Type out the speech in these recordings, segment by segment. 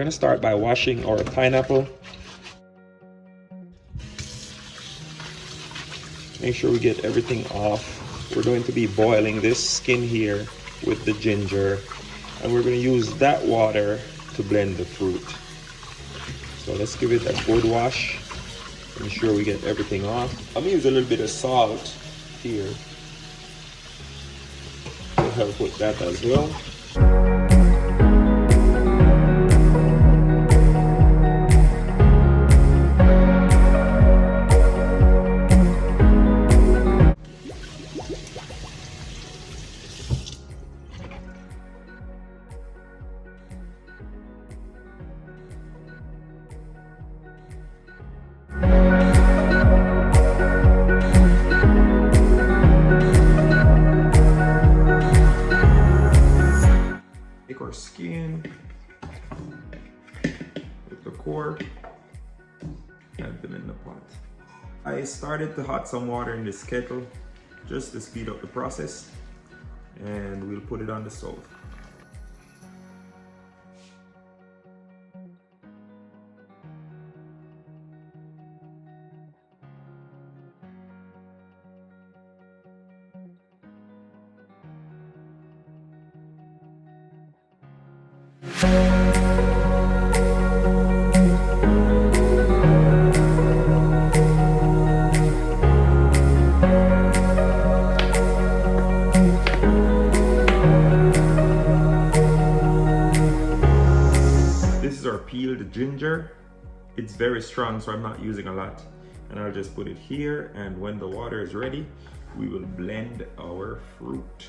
gonna start by washing our pineapple. Make sure we get everything off. We're going to be boiling this skin here with the ginger, and we're going to use that water to blend the fruit. So let's give it a good wash. Make sure we get everything off. I'm going to use a little bit of salt here to help with that as well. Take our skin with the core, add them in the pot. I started to hot some water in this kettle just to speed up the process, and we'll put it on the stove. This is our peeled ginger. It's very strong, so I'm not using a lot. And I'll just put it here, and when the water is ready, we will blend our fruit.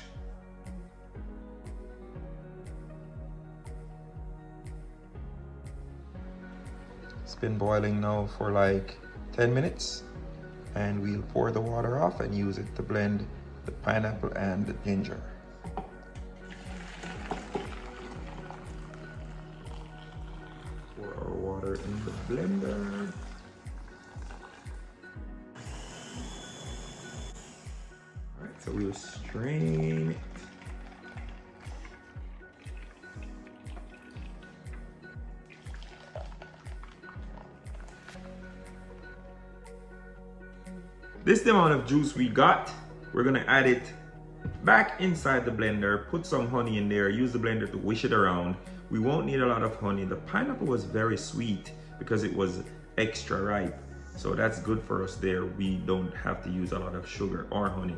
It's been boiling now for like 10 minutes, and we'll pour the water off and use it to blend the pineapple and the ginger. Pour our water in the blender. Alright, so we'll strain it. This is the amount of juice we got. We're gonna add it back inside the blender, put some honey in there, use the blender to wish it around. We won't need a lot of honey. The pineapple was very sweet because it was extra ripe. So that's good for us there. We don't have to use a lot of sugar or honey.